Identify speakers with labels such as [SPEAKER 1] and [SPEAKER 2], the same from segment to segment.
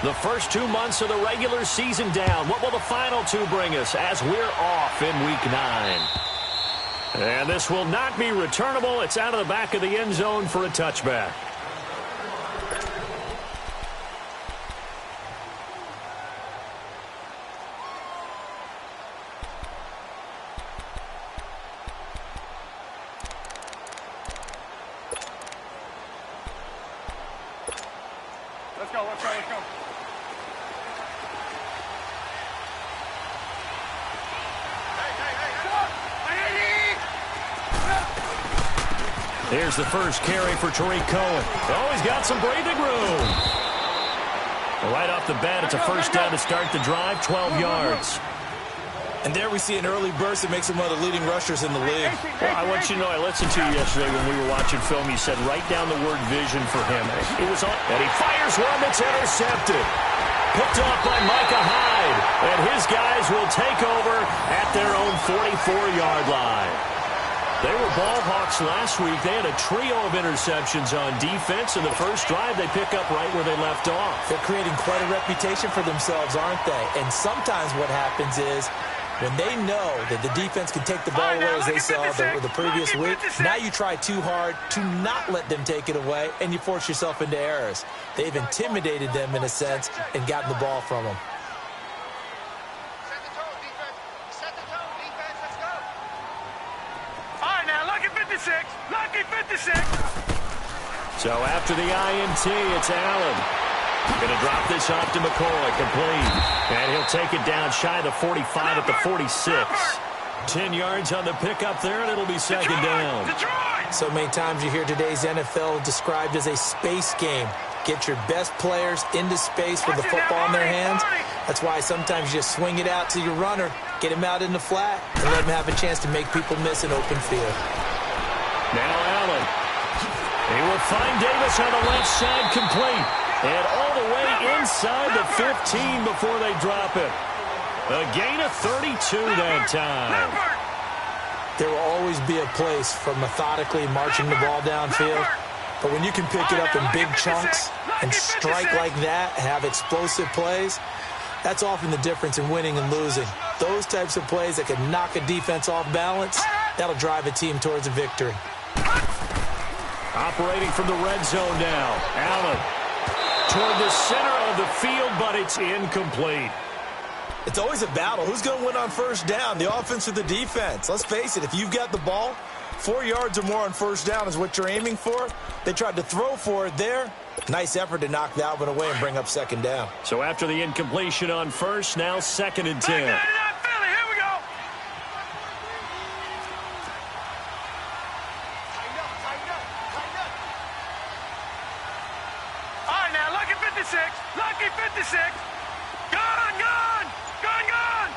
[SPEAKER 1] The first 2 months of the regular season down. What will the final two bring us as we're off in Week 9? And this will not be returnable. It's out of the back of the end zone for a touchback.
[SPEAKER 2] Let's go, let's go, let's go.
[SPEAKER 1] Here's the first carry for Tariq Cohen. Oh, he's got some breathing room. Right off the bat, it's a first down to start the drive, 12 yards.
[SPEAKER 3] And there we see an early burst that makes him one of the leading rushers in the league.
[SPEAKER 1] Well, I want you to know, I listened to you yesterday when we were watching film. You said write down the word vision for him. It was on, and he fires one that's intercepted. Picked off by Micah Hyde. And his guys will take over at their own 44-yard line. They were ball hawks last week. They had a trio of interceptions on defense. In the first drive, they pick up right where they left off.
[SPEAKER 3] They're creating quite a reputation for themselves, aren't they? And sometimes what happens is when they know that the defense can take the ball away as they saw the previous week, now you try too hard to not let them take it away, and you force yourself into errors. They've intimidated them in a sense and gotten the ball from them.
[SPEAKER 2] Lucky 56.
[SPEAKER 1] So after the INT, it's Allen. Going to drop this off to McCoy, complete. And he'll take it down shy of the 45 at the 46. 10 yards on the pickup there, and it'll be second down.
[SPEAKER 3] So many times you hear today's NFL described as a space game. Get your best players into space with the football in their hands. That's why sometimes you just swing it out to your runner, get him out in the flat, and let him have a chance to make people miss an open field.
[SPEAKER 1] Now Allen. He will find Davis on the left side, complete. And all the way inside the 15 before they drop it. A gain of 32 that time.
[SPEAKER 3] There will always be a place for methodically marching the ball downfield. But when you can pick it up in big chunks and strike like that, have explosive plays, that's often the difference in winning and losing. Those types of plays that can knock a defense off balance, that'll drive a team towards a victory.
[SPEAKER 1] Operating from the red zone now. Allen toward the center of the field, but it's incomplete.
[SPEAKER 3] It's always a battle. Who's going to win on first down, the offense or the defense? Let's face it, if you've got the ball, 4 yards or more on first down is what you're aiming for. They tried to throw for it there. Nice effort to knock that one away and bring up second down.
[SPEAKER 1] So after the incompletion on first, now 2nd and 10.
[SPEAKER 2] Lucky 56. Gone, gone, gone, gone.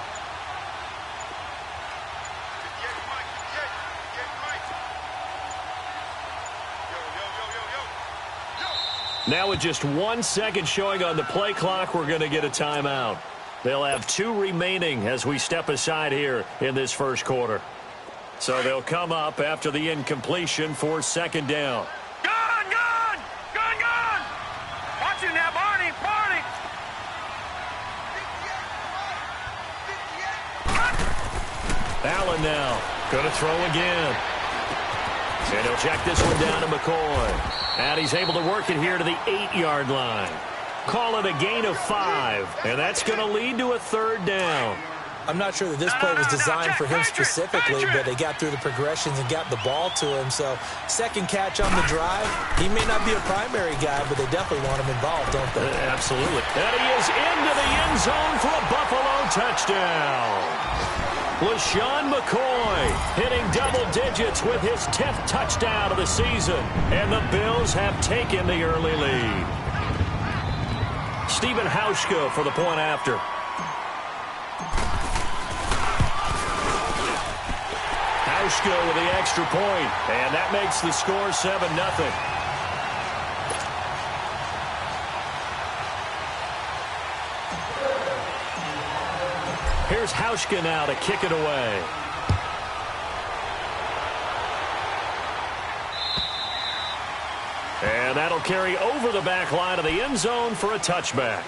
[SPEAKER 1] Now with just 1 second showing on the play clock, we're going to get a timeout. They'll have 2 remaining as we step aside here in this first quarter. So they'll come up after the incompletion for second down.
[SPEAKER 2] Gone, gone, gone, gone. Watch it now, Barney, Barney.
[SPEAKER 1] Allen now going to throw again. And he'll check this one down to McCoy. And he's able to work it here to the 8-yard line. Call it a gain of 5. And that's going to lead to a third down.
[SPEAKER 3] I'm not sure that this play was designed for him specifically, but they got through the progressions and got the ball to him. So second catch on the drive. He may not be a primary guy, but they definitely want him involved, don't they?
[SPEAKER 1] Absolutely. And he is into the end zone for a Buffalo touchdown. LaShawn McCoy hitting double digits with his 10th touchdown of the season. And the Bills have taken the early lead. Stephen Hauschka for the point after. Hauschka with the extra point, and that makes the score 7-0. Here's Hauschka now to kick it away. And that'll carry over the back line of the end zone for a touchback.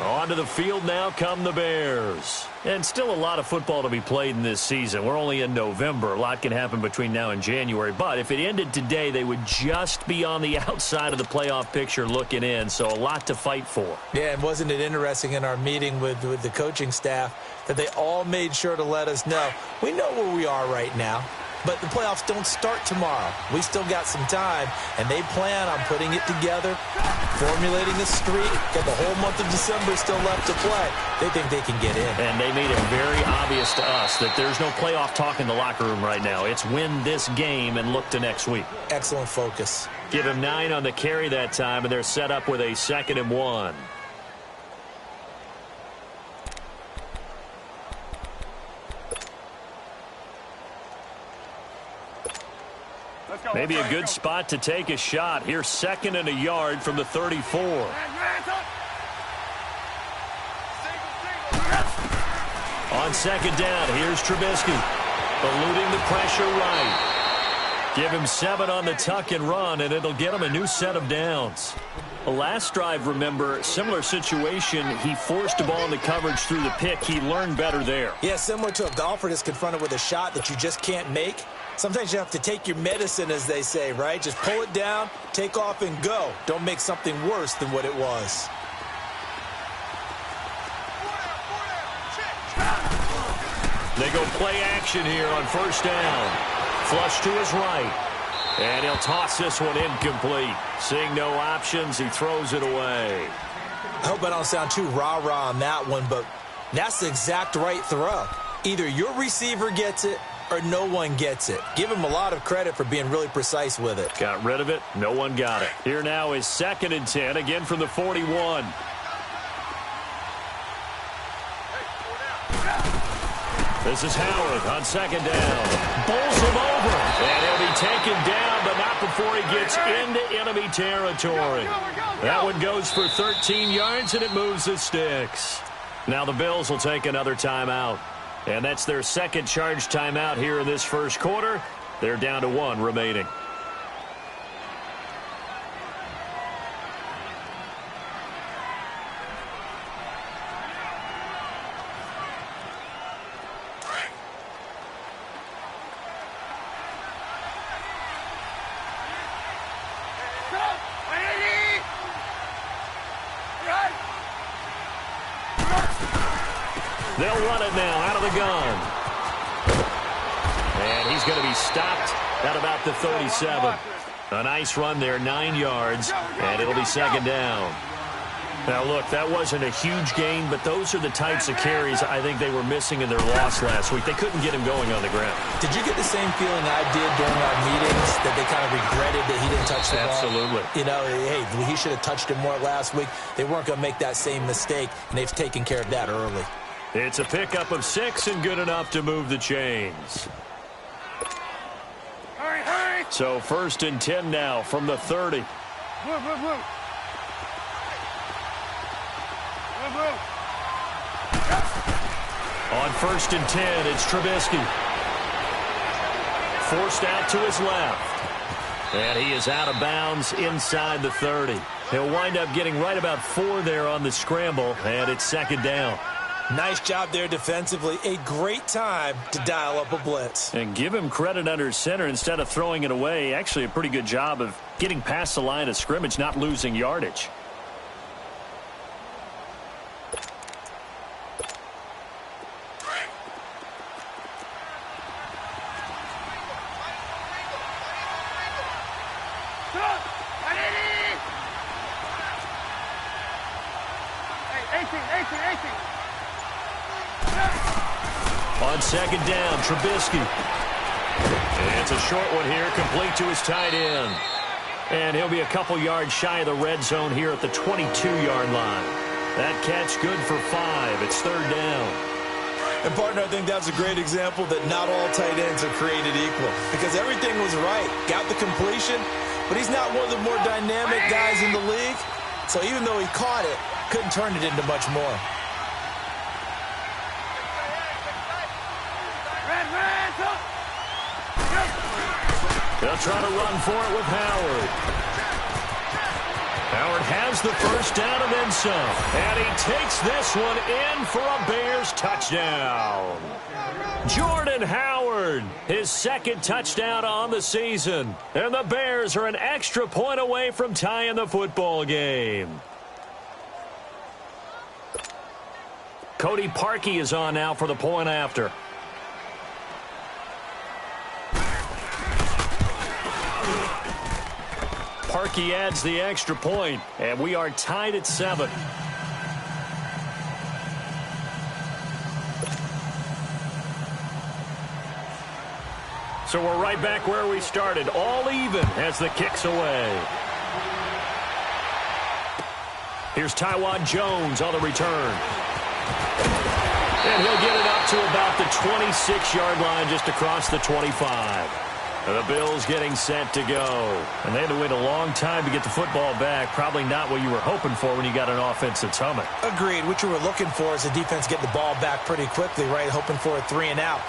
[SPEAKER 1] Onto the field now come the Bears. And still a lot of football to be played in this season. We're only in November. A lot can happen between now and January. But if it ended today, they would just be on the outside of the playoff picture looking in. So a lot to fight for.
[SPEAKER 3] Yeah, and wasn't it interesting in our meeting with the coaching staff that they all made sure to let us know, we know where we are right now. But the playoffs don't start tomorrow. We still got some time, and they plan on putting it together, formulating a streak, got the whole month of December still left to play. They think they can get in.
[SPEAKER 1] And they made it very obvious to us that there's no playoff talk in the locker room right now. It's win this game and look to next week.
[SPEAKER 3] Excellent focus.
[SPEAKER 1] Give him 9 on the carry that time, and they're set up with a 2nd and 1. Maybe a good spot to take a shot. Here's 2nd and a yard from the 34. On 2nd down, here's Trubisky. Eluding the pressure right. Give him 7 on the tuck and run, and it'll get him a new set of downs. The last drive, remember, similar situation. He forced a ball into coverage through the pick. He learned better there.
[SPEAKER 3] Yeah, similar to a golfer that's confronted with a shot that you just can't make. Sometimes you have to take your medicine, as they say, right? Just pull it down, take off, and go. Don't make something worse than what it was.
[SPEAKER 1] They go play action here on 1st down. Flush to his right. And he'll toss this one incomplete. Seeing no options, he throws it away.
[SPEAKER 3] I hope I don't sound too rah-rah on that one, but that's the exact right throw. Either your receiver gets it or no one gets it. Give him a lot of credit for being really precise with it.
[SPEAKER 1] Got rid of it. No one got it. Here now is 2nd and 10, again from the 41. This is Howard on 2nd down. Bowls him over. And he'll be taken down, but not before he gets into enemy territory. That one goes for 13 yards, and it moves the sticks. Now the Bills will take another timeout. And that's their 2nd charge timeout here in this 1st quarter. They're down to 1 remaining. They'll run it now out of the gun. And he's going to be stopped at about the 37. A nice run there, 9 yards, and it'll be 2nd down. Now, look, that wasn't a huge gain, but those are the types of carries I think they were missing in their loss last week. They couldn't get him going on the ground.
[SPEAKER 3] Did you get the same feeling I did during our meetings, that they kind of regretted that he didn't touch the ball?
[SPEAKER 1] Absolutely.
[SPEAKER 3] You know, hey, he should have touched it more last week. They weren't going to make that same mistake, and they've taken care of that early.
[SPEAKER 1] It's a pickup of 6 and good enough to move the chains.
[SPEAKER 2] Hurry, hurry!
[SPEAKER 1] So 1st and 10 now from the 30.
[SPEAKER 2] Move, move, move. Move, move.
[SPEAKER 1] On 1st and 10, it's Trubisky. Forced out to his left. And he is out of bounds inside the 30. He'll wind up getting right about 4 there on the scramble, and it's 2nd down.
[SPEAKER 3] Nice job there defensively. A great time to dial up a blitz.
[SPEAKER 1] And give him credit under center instead of throwing it away. Actually, a pretty good job of getting past the line of scrimmage, not losing yardage. On 2nd down, Trubisky. And it's a short one here, complete to his tight end. And he'll be a couple yards shy of the red zone here at the 22-yard line. That catch good for 5. It's 3rd down.
[SPEAKER 3] And, partner, I think that's a great example that not all tight ends are created equal, because everything was right. Got the completion, but he's not one of the more dynamic guys in the league. So even though he caught it, couldn't turn it into much more. They'll
[SPEAKER 1] try to run for it with Howard. Howard has the first down and then some. And he takes this one in for a Bears touchdown. Jordan Howard, his second touchdown on the season. And the Bears are an extra point away from tying the football game. Cody Parkey is on now for the point after. Parkey adds the extra point, and we are tied at 7. So we're right back where we started, all even as the kick's away. Here's Taiwan Jones on the return. And he'll get it up to about the 26-yard line, just across the 25. The Bills getting set to go. And they had to wait a long time to get the football back. Probably not what you were hoping for when you got an offense that's humming.
[SPEAKER 3] Agreed. What you were looking for is the defense getting the ball back pretty quickly, right? Hoping for a 3 and out.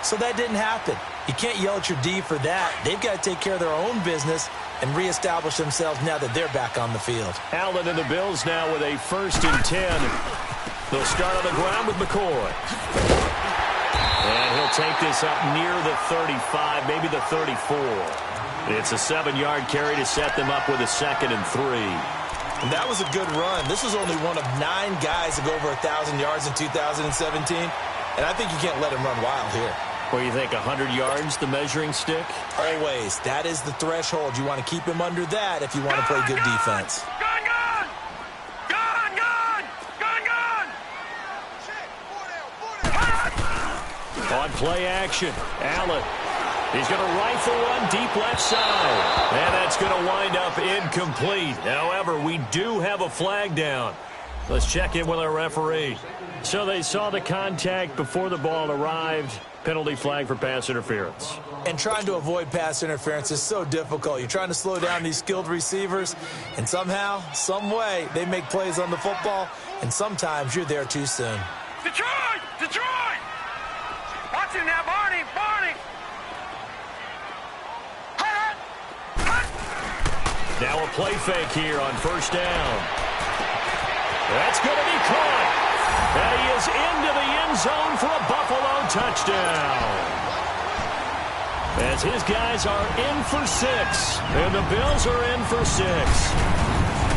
[SPEAKER 3] So that didn't happen. You can't yell at your D for that. They've got to take care of their own business and reestablish themselves now that they're back on the field.
[SPEAKER 1] Allen and the Bills now with a 1st and 10. They'll start on the ground with McCoy. And he'll take this up near the 35, maybe the 34. It's a 7-yard carry to set them up with a 2nd and 3.
[SPEAKER 3] And that was a good run. This was only one of 9 guys to go over 1,000 yards in 2017. And I think you can't let him run wild here.
[SPEAKER 1] Well, you think 100 yards, the measuring stick?
[SPEAKER 3] Always. That is the threshold. You want to keep him under that if you want to play good defense.
[SPEAKER 2] Gun, gun! Gun, gun! Gun, gun!
[SPEAKER 1] On play action, Allen. He's going to rifle one deep left side. And that's going to wind up incomplete. However, we do have a flag down. Let's check in with our referee. So they saw the contact before the ball arrived. Penalty flag for pass interference.
[SPEAKER 3] And trying to avoid pass interference is so difficult. You're trying to slow down these skilled receivers, and somehow, some way, they make plays on the football, and sometimes you're there too soon.
[SPEAKER 2] Detroit! Detroit! Watch him now, Barney! Barney!
[SPEAKER 1] Now a play fake here on 1st down. That's going to be caught. And he is into the end zone for a Buffalo touchdown. As his guys are in for 6. And the Bills are in for 6.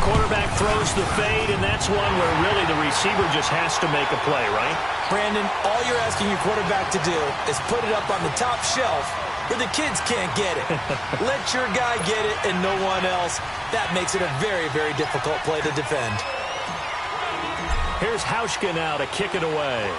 [SPEAKER 1] Quarterback throws the fade, and that's one where really the receiver just has to make a play, right?
[SPEAKER 3] Brandon, all you're asking your quarterback to do is put it up on the top shelf where the kids can't get it. Let your guy get it and no one else. That makes it a very, very difficult play to defend.
[SPEAKER 1] Here's Hauschka now to kick it away.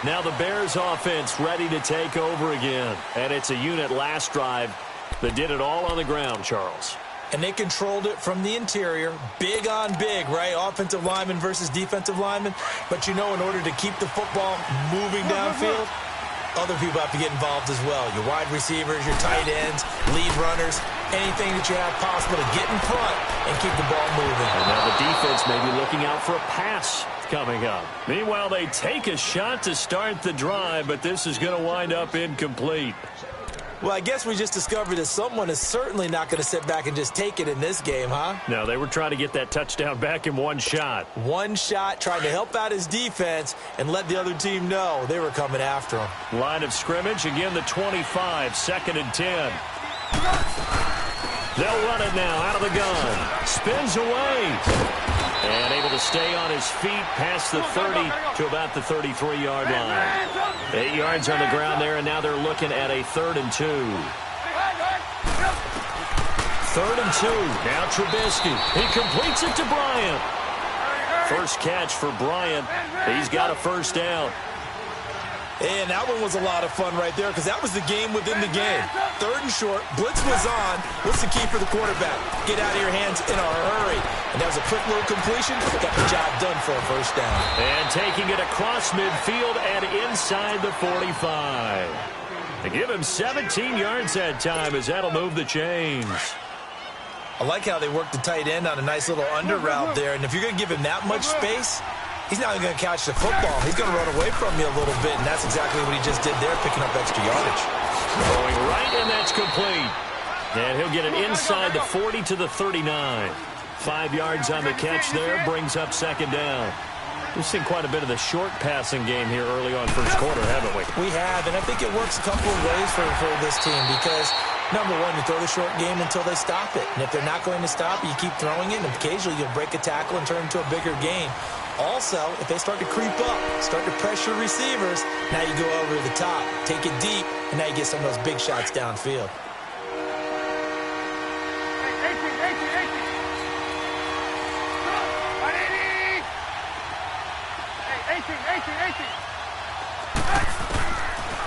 [SPEAKER 1] Now the Bears offense ready to take over again. And it's a unit last drive that did it all on the ground, Charles.
[SPEAKER 3] And they controlled it from the interior, big on big, right? Offensive lineman versus defensive lineman. But you know, in order to keep the football moving downfield, other people have to get involved as well. Your wide receivers, your tight ends, lead runners, anything that you have possible to get in front and keep the ball moving.
[SPEAKER 1] And now the defense may be looking out for a pass coming up. Meanwhile, they take a shot to start the drive, but this is going to wind up incomplete.
[SPEAKER 3] Well, I guess we just discovered that someone is certainly not going to sit back and just take it in this game, huh?
[SPEAKER 1] No, they were trying to get that touchdown back in one shot.
[SPEAKER 3] One shot, trying to help out his defense and let the other team know they were coming after him.
[SPEAKER 1] Line of scrimmage, again the 25, 2nd and 10. They'll run it now out of the gun. Spins away. And able to stay on his feet past the 30 to about the 33-yard line. 8 yards on the ground there, and now they're looking at a 3rd and 2. 3rd and 2. Now Trubisky. He completes it to Bryant. First catch for Bryant. He's got a first down.
[SPEAKER 3] And that one was a lot of fun right there because that was the game within the game. 3rd and short. Blitz was on. What's the key for the quarterback? Get out of your hands in a hurry. And that was a quick little completion. Got the job done for a first down.
[SPEAKER 1] And taking it across midfield and inside the 45. They give him 17 yards that time as that'll move the chains.
[SPEAKER 3] I like how they worked the tight end on a nice little under route there. And if you're going to give him that much space, he's not going to catch the football. He's going to run away from you a little bit, and that's exactly what he just did there, picking up extra yardage.
[SPEAKER 1] Going right, and that's complete. And he'll get it inside the 40 to the 39. 5 yards on the catch there, brings up second down. We've seen quite a bit of the short passing game here early on first quarter, haven't we?
[SPEAKER 3] We have, and I think it works a couple of ways for this team because, number one, you throw the short game until they stop it. And if they're not going to stop it, you keep throwing it, and occasionally you'll break a tackle and turn it into a bigger game. Also, if they start to creep up, start to pressure receivers, now you go over the top, take it deep, and now you get some of those big shots downfield.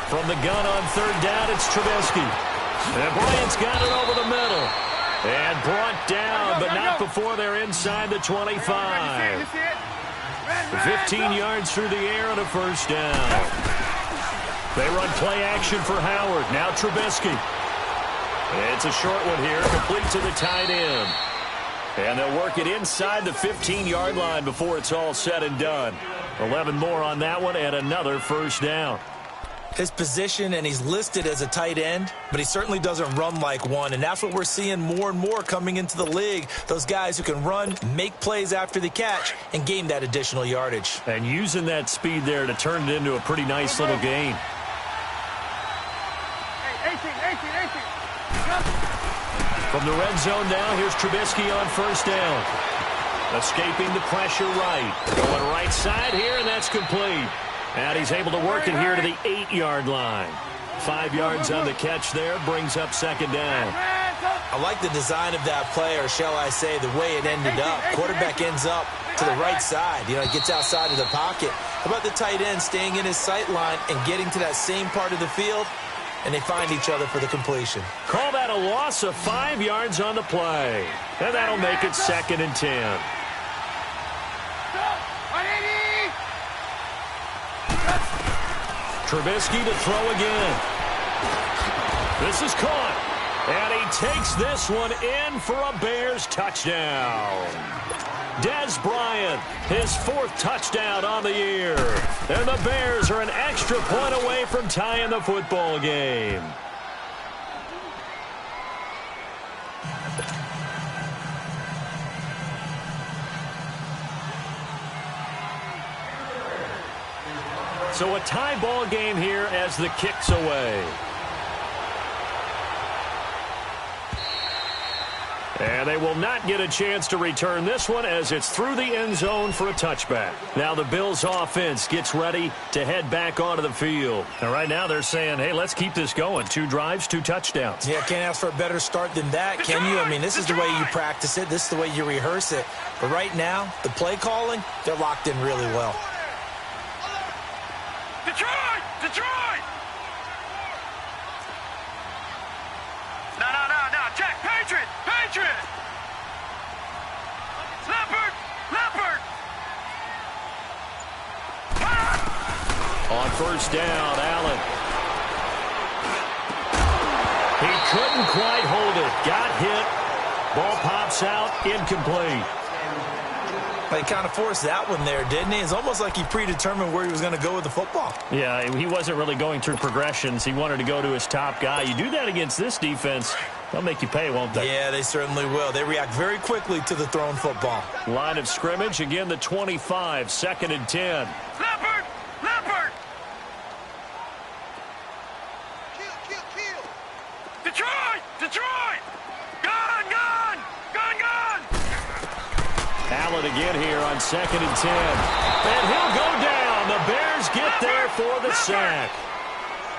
[SPEAKER 1] From the gun on third down, it's Trubisky. And Bryant's got it over the middle. And brought down, but not before they're inside the 25. 15 yards through the air and a first down. They run play action for Howard. Now Trubisky. It's a short one here, complete to the tight end. And they'll work it inside the 15-yard line before it's all said and done. 11 more on that one and another first down.
[SPEAKER 3] His position, and he's listed as a tight end, but he certainly doesn't run like one, and that's what we're seeing more and more coming into the league. Those guys who can run, make plays after the catch, and gain that additional yardage.
[SPEAKER 1] And using that speed there to turn it into a pretty nice little gain. From the red zone now, here's Trubisky on first down. Escaping the pressure right. Going right side here, and that's complete. And he's able to work it here to the 8-yard line. 5 yards on the catch there, brings up second down.
[SPEAKER 3] I like the design of that play, or shall I say the way it ended up. Quarterback ends up to the right side. You know, he gets outside of the pocket. How about the tight end staying in his sight line and getting to that same part of the field? And they find each other for the completion.
[SPEAKER 1] Call that a loss of 5 yards on the play. And that'll make it 2nd and 10. Trubisky to throw again. This is caught. And he takes this one in for a Bears touchdown. Dez Bryant, his 4th touchdown on the year. And the Bears are an extra point away from tying the football game. So a tie ball game here as the kick's away. And they will not get a chance to return this one as it's through the end zone for a touchback. Now the Bills offense gets ready to head back onto the field. And right now they're saying, hey, let's keep this going. 2 drives, 2 touchdowns.
[SPEAKER 3] Yeah, can't ask for a better start than that, can you? I mean, this is the way you practice it. This is the way you rehearse it. But right now, the play calling, they're locked in really well.
[SPEAKER 2] Detroit! Detroit! No. Jack, Patriot! Patriot! Leopard! Leopard!
[SPEAKER 1] On first down, Allen. He couldn't quite hold it. Got hit. Ball pops out. Incomplete.
[SPEAKER 3] He kind of forced that one there, didn't he? It's almost like he predetermined where he was going to go with the football.
[SPEAKER 1] Yeah, he wasn't really going through progressions. He wanted to go to his top guy. You do that against this defense, they'll make you pay, won't they?
[SPEAKER 3] Yeah, they certainly will. They react very quickly to the thrown football.
[SPEAKER 1] Line of scrimmage, again the 25, 2nd and 10.
[SPEAKER 2] Leopard! Leopard! Kill! Detroit! Detroit! Gun!
[SPEAKER 1] Allen again here on 2nd and 10. And he'll go down. The Bears get there for the sack.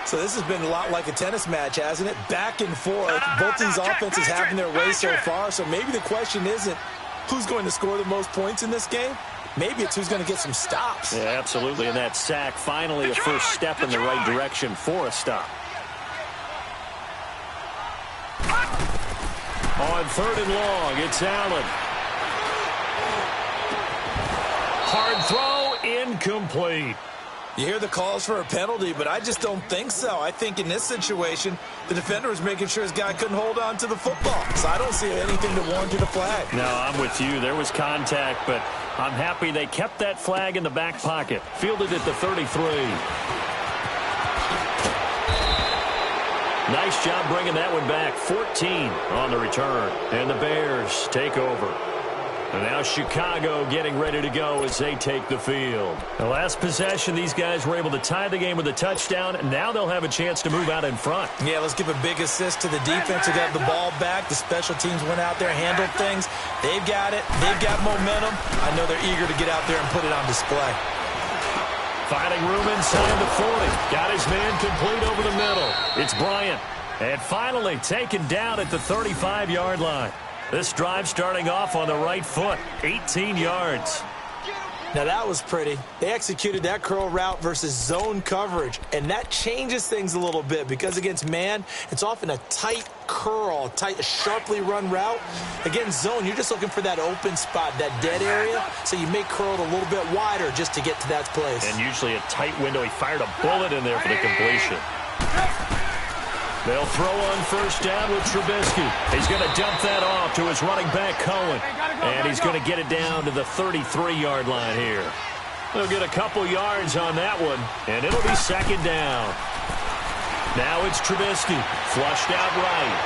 [SPEAKER 3] So this has been a lot like a tennis match, hasn't it? Back and forth. Both these offenses having their way so far. So maybe the question isn't who's going to score the most points in this game. Maybe it's who's going to get some stops.
[SPEAKER 1] Yeah, absolutely. And that sack, finally a first step in the right direction for a stop. On 3rd and long, it's Allen. Hard throw, incomplete.
[SPEAKER 3] You hear the calls for a penalty, but I just don't think so. I think in this situation, the defender was making sure his guy couldn't hold on to the football. So I don't see anything that warranted a flag.
[SPEAKER 1] No, I'm with you. There was contact, but I'm happy they kept that flag in the back pocket. Fielded at the 33. Nice job bringing that one back. 14 on the return. And the Bears take over. And now Chicago getting ready to go as they take the field. The last possession, these guys were able to tie the game with a touchdown, and now they'll have a chance to move out in front.
[SPEAKER 3] Yeah, let's give a big assist to the defense who got the ball back. The special teams went out there, handled things. They've got it. They've got momentum. I know they're eager to get out there and put it on display.
[SPEAKER 1] Finding room inside the 40. Got his man complete over the middle. It's Bryant. And finally taken down at the 35-yard line. This drive starting off on the right foot, 18 yards.
[SPEAKER 3] Now that was pretty. They executed that curl route versus zone coverage, and that changes things a little bit because against man, it's often a tight curl, tight, sharply run route. Against zone, you're just looking for that open spot, that dead area, so you may curl it a little bit wider just to get to that place.
[SPEAKER 1] And usually a tight window. He fired a bullet in there for the completion. They'll throw on first down with Trubisky. He's going to dump that off to his running back, Cohen. And he's going to get it down to the 33-yard line here. They'll get a couple yards on that one, and it'll be second down. Now it's Trubisky, flushed out right.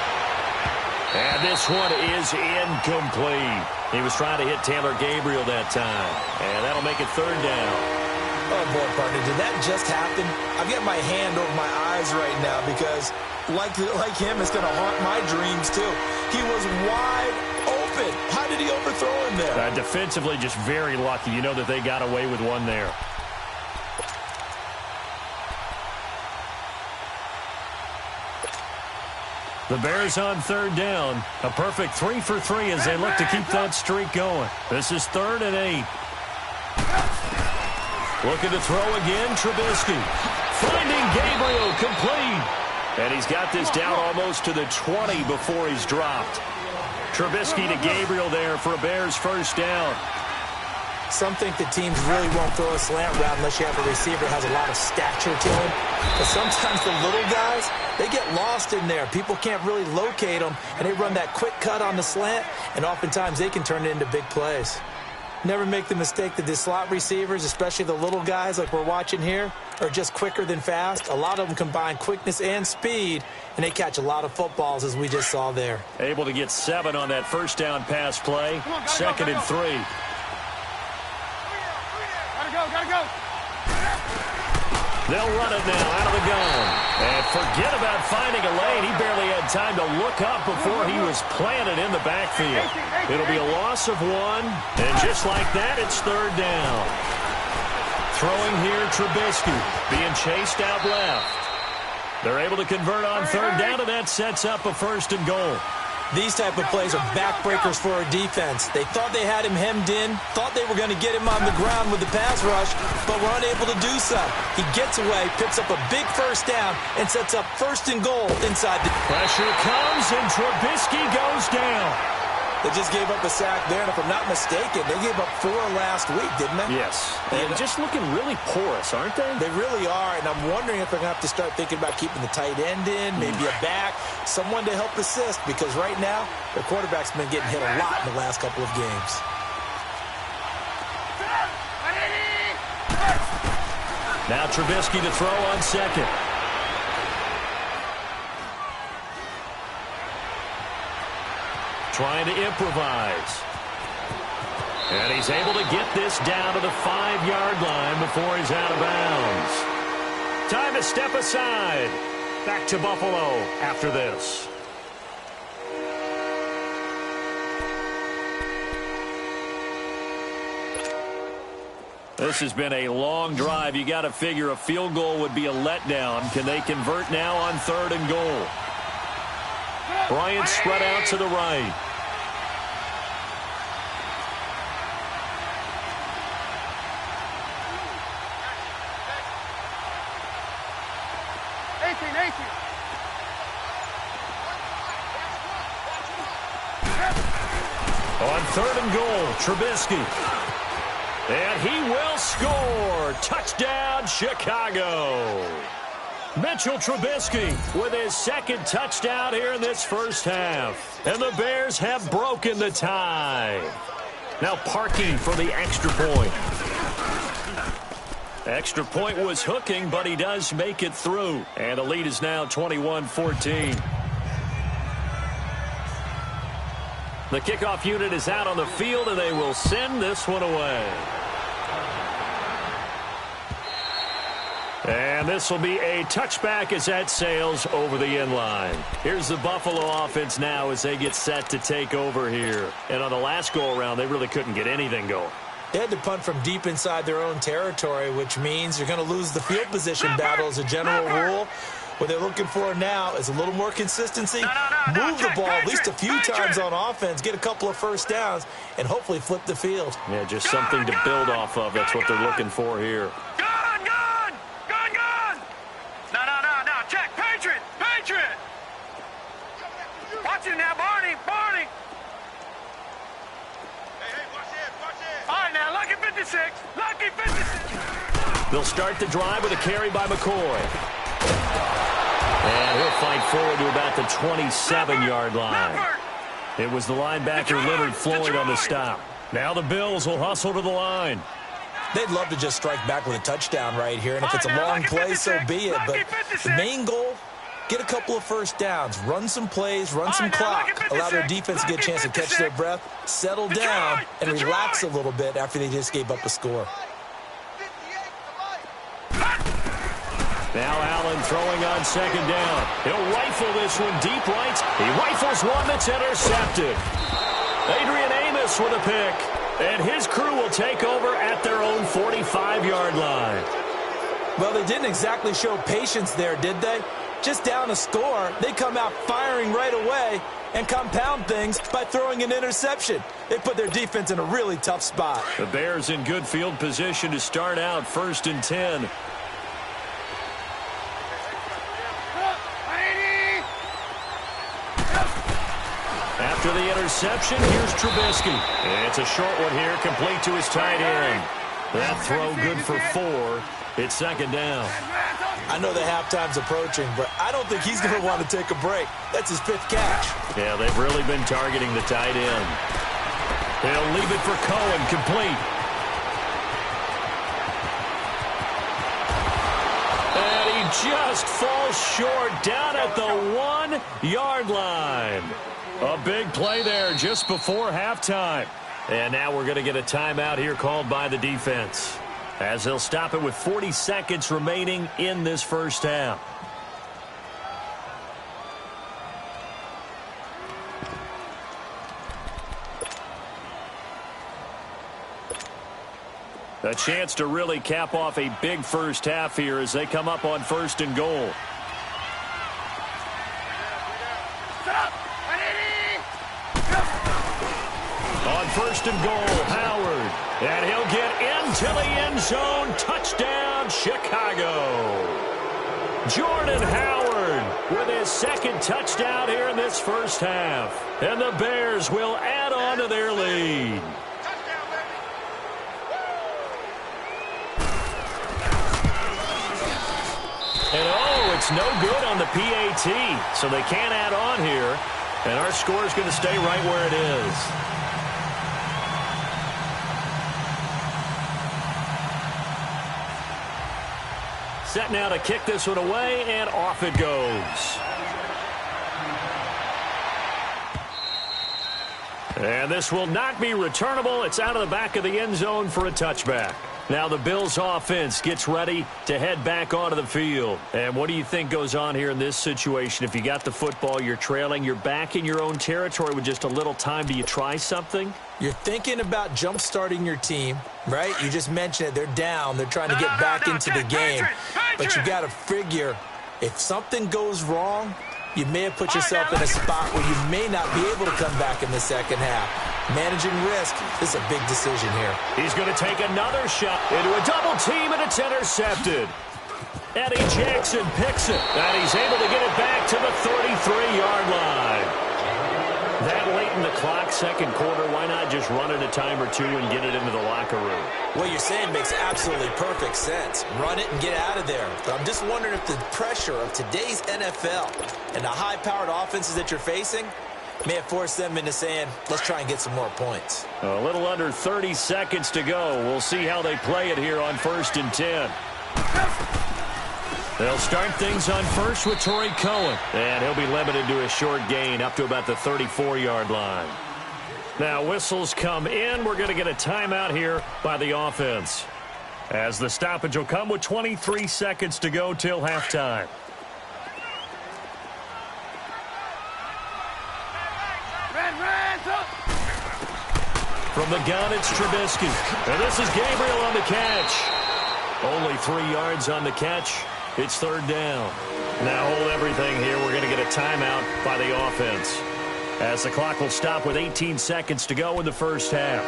[SPEAKER 1] And this one is incomplete. He was trying to hit Taylor Gabriel that time. And that'll make it third down.
[SPEAKER 3] Oh, boy, partner, did that just happen? I've got my hand over my eyes right now because, like him, it's going to haunt my dreams, too. He was wide open. How did he overthrow him there?
[SPEAKER 1] Defensively, just very lucky. You know that they got away with one there. The Bears on third down. A perfect 3 for 3 as they look to keep that streak going. This is 3rd and 8. Looking to throw again, Trubisky. Finding Gabriel, complete. And he's got this down almost to the 20 before he's dropped. Trubisky to Gabriel there for a Bears first down.
[SPEAKER 3] Some think the teams really won't throw a slant route unless you have a receiver that has a lot of stature to him. But sometimes the little guys, they get lost in there. People can't really locate them, and they run that quick cut on the slant, and oftentimes they can turn it into big plays. Never make the mistake that the slot receivers, especially the little guys like we're watching here, are just quicker than fast. A lot of them combine quickness and speed, and they catch a lot of footballs, as we just saw there.
[SPEAKER 1] Able to get 7 on that first down pass play. Second and 3.
[SPEAKER 2] Gotta go.
[SPEAKER 1] They'll run it now out of the gun. And forget about finding a lane. He barely had time to look up before he was planted in the backfield. It'll be a loss of 1. And just like that, it's third down. Throwing here, Trubisky being chased out left. They're able to convert on third down, and that sets up a 1st and goal.
[SPEAKER 3] These type of plays are backbreakers for our defense. They thought they had him hemmed in, thought they were going to get him on the ground with the pass rush, but were unable to do so. He gets away, picks up a big first down, and sets up 1st and goal inside the...
[SPEAKER 1] Pressure comes, and Trubisky goes down.
[SPEAKER 3] They just gave up a sack there, and if I'm not mistaken, they gave up 4 last week, didn't they?
[SPEAKER 1] Yes. And just looking really porous, aren't they?
[SPEAKER 3] They really are, and I'm wondering if they're going to have to start thinking about keeping the tight end in, maybe a back, someone to help assist, because right now, their quarterback's been getting hit a lot in the last couple of games.
[SPEAKER 1] Now Trubisky to throw on second. Trying to improvise. And he's able to get this down to the 5-yard line before he's out of bounds. Time to step aside. Back to Buffalo after this. This has been a long drive. You got to figure a field goal would be a letdown. Can they convert now on 3rd and goal? Bryant spread out to the right. On 3rd and goal, Trubisky. And he will score. Touchdown, Chicago. Mitchell Trubisky with his 2nd touchdown here in this first half. And the Bears have broken the tie. Now parking for the extra point. Extra point was hooking, but he does make it through. And the lead is now 21-14. The kickoff unit is out on the field, and they will send this one away. And this will be a touchback as that sails over the end line. Here's the Buffalo offense now as they get set to take over here. And on the last go-around, they really couldn't get anything going.
[SPEAKER 3] They had to punt from deep inside their own territory, which means you're going to lose the field position battle as a general rule. What they're looking for now is a little more consistency, move the ball at least a few times on offense, get a couple of first downs, and hopefully flip the field.
[SPEAKER 1] Yeah, just something to build off of. That's what they're looking for here.
[SPEAKER 2] Check, Patriot! Watch it now, Barney! Hey, watch it! All right, now, lucky 56!
[SPEAKER 1] They'll start the drive with a carry by McCoy. And he'll fight forward to about the 27-yard line. It was the linebacker Leonard Floyd on the stop. Now the Bills will hustle to the line.
[SPEAKER 3] They'd love to just strike back with a touchdown right here, and if it's a long play, so be it. But the main goal, get a couple of first downs, run some plays, run some clock, allow their defense to get a chance to catch their breath, settle down, and relax a little bit after they just gave up a score.
[SPEAKER 1] Now Allen throwing on second down. He'll rifle this one deep right. He rifles one that's intercepted. Adrian Amos with a pick. And his crew will take over at their own 45-yard line.
[SPEAKER 3] Well, they didn't exactly show patience there, did they? Just down a score, they come out firing right away and compound things by throwing an interception. They put their defense in a really tough spot.
[SPEAKER 1] The Bears in good field position to start out 1st and 10. After the interception, here's Trubisky. It's a short one here, complete to his tight end. That throw good for 4. It's second down.
[SPEAKER 3] I know the halftime's approaching, but I don't think he's going to want to take a break. That's his 5th catch.
[SPEAKER 1] Yeah, they've really been targeting the tight end. They'll leave it for Cohen, complete. And he just falls short down at the 1-yard line. A big play there just before halftime. And now we're going to get a timeout here called by the defense, as they'll stop it with 40 seconds remaining in this first half. A chance to really cap off a big first half here as they come up on 1st and goal. On 1st and goal, Howard. And he'll get into the end zone. Touchdown, Chicago. Jordan Howard with his 2nd touchdown here in this first half. And the Bears will add on to their lead. And oh, it's no good on the PAT. So they can't add on here. And our score is going to stay right where it is. Set now to kick this one away, and off it goes. And this will not be returnable. It's out of the back of the end zone for a touchback. Now the Bills offense gets ready to head back onto the field. And what do you think goes on here in this situation? If you got the football, you're trailing, you're back in your own territory with just a little time. Do you try something?
[SPEAKER 3] You're thinking about jump-starting your team, right? You just mentioned it. They're down. They're trying to get back into the game. But you got to figure, if something goes wrong, you may have put yourself in a spot where you may not be able to come back in the second half. Managing risk is a big decision here.
[SPEAKER 1] He's going to take another shot into a double team, and it's intercepted. Eddie Jackson picks it, and he's able to get it back to the 33-yard line. That late in the clock, second quarter, why not just run it a time or two and get it into the locker room?
[SPEAKER 3] What you're saying makes absolutely perfect sense. Run it and get out of there. But I'm just wondering if the pressure of today's NFL and the high-powered offenses that you're facing, May have forced them into saying, let's try and get some more points.
[SPEAKER 1] A little under 30 seconds to go. We'll see how they play it here on 1st and 10. They'll start things on first with Torrey Cohen. And he'll be limited to a short gain up to about the 34-yard line. Now whistles come in. We're going to get a timeout here by the offense, as the stoppage will come with 23 seconds to go till halftime. From the gun, it's Trubisky. And this is Gabriel on the catch. Only 3 yards on the catch. It's 3rd down. Now hold everything here. We're going to get a timeout by the offense, as the clock will stop with 18 seconds to go in the first half.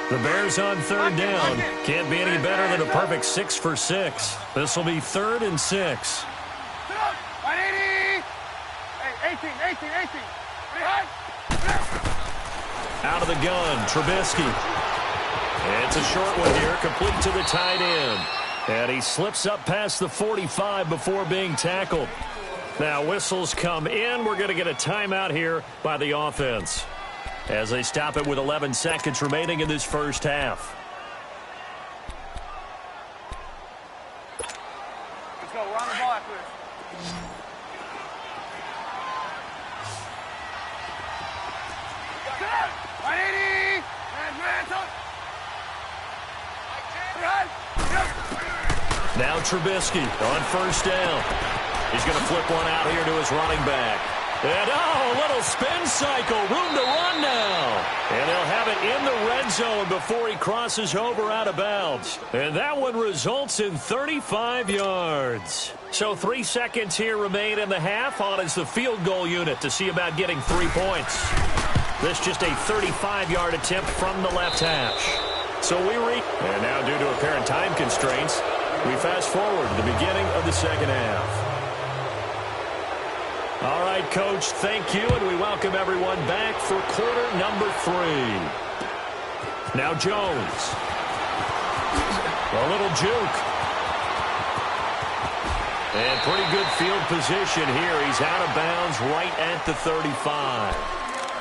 [SPEAKER 1] The Bears on 3rd down. Can't be any better than a perfect 6 for 6. This will be 3rd and 6.
[SPEAKER 2] 18.
[SPEAKER 1] Out of the gun, Trubisky. It's a short one here, complete to the tight end. And he slips up past the 45 before being tackled. Now whistles come in. We're going to get a timeout here by the offense, as they stop it with 11 seconds remaining in this first half.
[SPEAKER 2] Let's go. We're on the ball after this.
[SPEAKER 1] Now Trubisky on 1st down. He's going to flip one out here to his running back. And, a little spin cycle. Room to run now. And he'll have it in the red zone before he crosses over out of bounds. And that one results in 35 yards. So 3 seconds here remain in the half. On is the field goal unit to see about getting 3 points. This just a 35-yard attempt from the left hash. So and now due to apparent time constraints, we fast forward to the beginning of the second half. All right, Coach, thank you, and we welcome everyone back for quarter number 3. Now Jones. A little juke. And pretty good field position here. He's out of bounds right at the 35.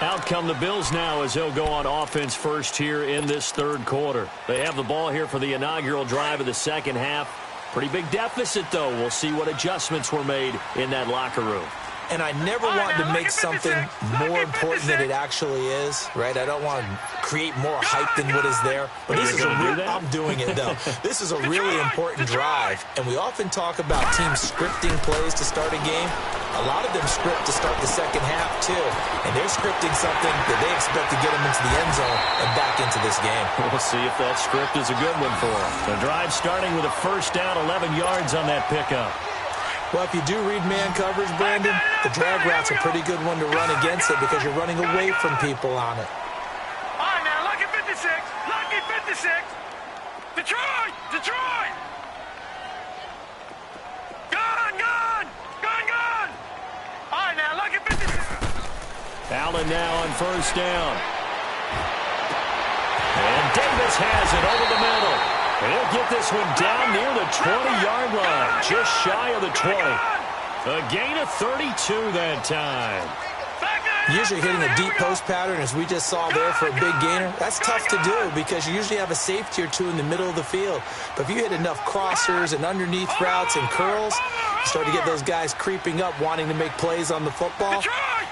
[SPEAKER 1] Out come the Bills now, as they'll go on offense first here in this 3rd quarter. They have the ball here for the inaugural drive of the second half. Pretty big deficit, though. We'll see what adjustments were made in that locker room.
[SPEAKER 3] And I never want to make something more important than it actually is, right? I don't want to create more hype than what is there. But this is I'm doing it, though. This is a really important drive. And we often talk about teams scripting plays to start a game. A lot of them script to start the second half, too. And they're scripting something that they expect to get them into the end zone and back into this game.
[SPEAKER 1] We'll see if that script is a good one for them. The drive starting with a 1st down, 11 yards on that pickup.
[SPEAKER 3] Well, if you do read man coverage, Brandon, the drag route's a pretty good one to run against it because you're running away from people on it.
[SPEAKER 2] All right, now, lucky 56. Lucky 56. Detroit! Detroit! Gun! All right, now, lucky 56.
[SPEAKER 1] Allen now on 1st down. And Davis has it over the middle. He'll get this one down near the 20-yard line, just shy of the 20. A gain of 32 that time.
[SPEAKER 3] Usually hitting a deep post pattern, as we just saw there for a big gainer, that's tough to do because you usually have a safety or two in the middle of the field. But if you hit enough crossers and underneath routes and curls, you start to get those guys creeping up, wanting to make plays on the football.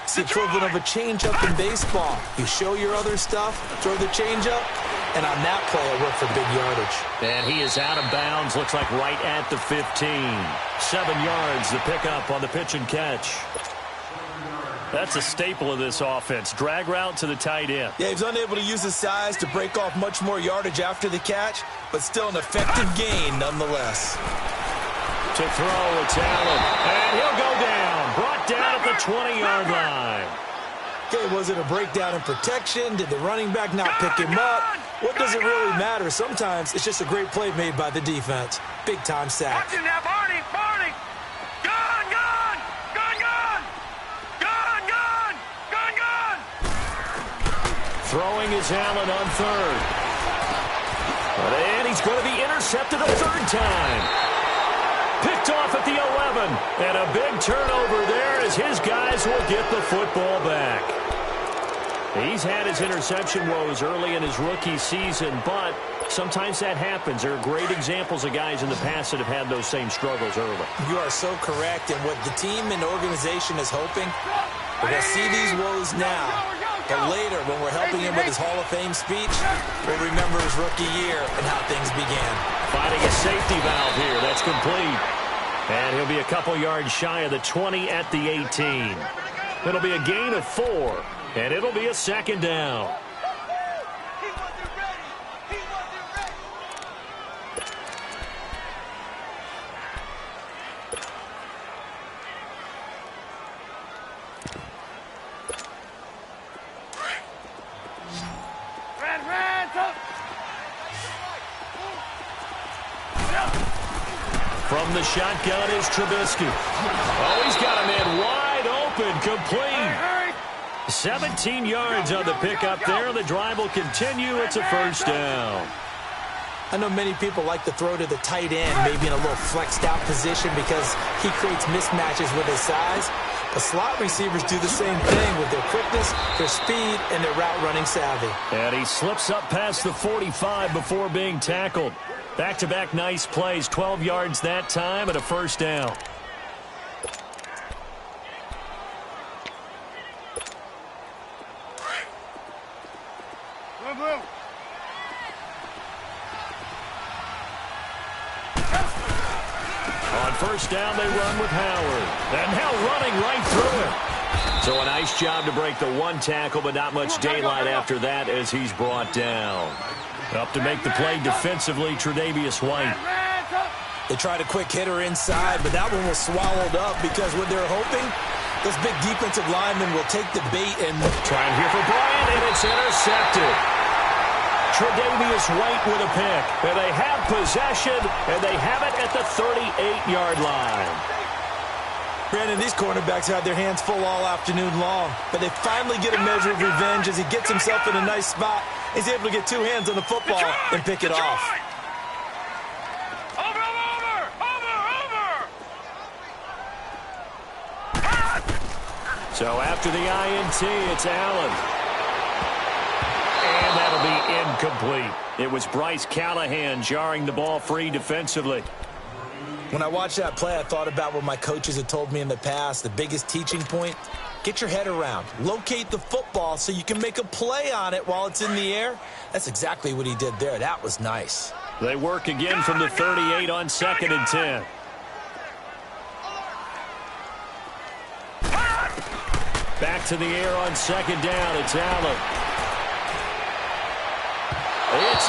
[SPEAKER 3] It's the equivalent of a changeup in baseball. You show your other stuff, throw the changeup, and on that play, it worked for big yardage.
[SPEAKER 1] And he is out of bounds, looks like right at the 15. 7 yards, the pickup on the pitch and catch. That's a staple of this offense. Drag route to the tight end.
[SPEAKER 3] Yeah, he's unable to use his size to break off much more yardage after the catch, but still an effective gain nonetheless.
[SPEAKER 1] To throw, it's Allen. And he'll go down. Brought down at the 20-yard line.
[SPEAKER 3] Okay, was it a breakdown in protection? Did the running back not pick him up? What does it really matter? Sometimes it's just a great play made by the defense. Big-time sack.
[SPEAKER 2] Watch him now, Barney! Barney! Gun! Gun! Gun! Gun! Gun! Gun! Gun! Gun!
[SPEAKER 1] Throwing is Allen on 3rd. And he's going to be intercepted a 3rd time. Picked off at the 11. And a big turnover there as his guys will get the football back. He's had his interception woes early in his rookie season, but sometimes that happens. There are great examples of guys in the past that have had those same struggles early.
[SPEAKER 3] You are so correct. And what the team and organization is hoping, we're going to see these woes now, but later when we're helping him with his Hall of Fame speech, we'll remember his rookie year and how things began.
[SPEAKER 1] Finding a safety valve here. That's complete. And he'll be a couple yards shy of the 20 at the 18. It'll be a gain of 4, and it'll be a second down. From the shotgun is Trubisky. Oh, he's got a man wide open, complete. 17 yards on the pickup there. The drive will continue. It's a first down.
[SPEAKER 3] I know many people like to throw to the tight end, maybe in a little flexed out position because he creates mismatches with his size. But slot receivers do the same thing with their quickness, their speed, and their route running savvy.
[SPEAKER 1] And he slips up past the 45 before being tackled. Back-to-back nice plays, 12 yards that time and a first down. On first down, they run with Howard. And now running right through it. So a nice job to break the one tackle, but not much daylight after that as he's brought down. Up to make the play defensively, Tre'Davious White.
[SPEAKER 3] They tried a quick hitter inside, but that one was swallowed up because what they're hoping, this big defensive lineman will take the bait and
[SPEAKER 1] trying here for Bryant, and it's intercepted. Tre'Davious White with a pick. And they have possession, and they have it at the 38-yard line.
[SPEAKER 3] Brandon, these cornerbacks had their hands full all afternoon long, but they finally get a measure of revenge as he gets himself in a nice spot. He's able to get two hands on the football and pick it off.
[SPEAKER 1] So after the INT, it's Allen. And that'll be incomplete. It was Bryce Callahan jarring the ball free defensively.
[SPEAKER 3] When I watched that play, I thought about what my coaches had told me in the past. The biggest teaching point, get your head around. Locate the football so you can make a play on it while it's in the air. That's exactly what he did there. That was nice.
[SPEAKER 1] They work again from the 38 on 2nd and 10. Back to the air on 2nd down. It's Allen. It's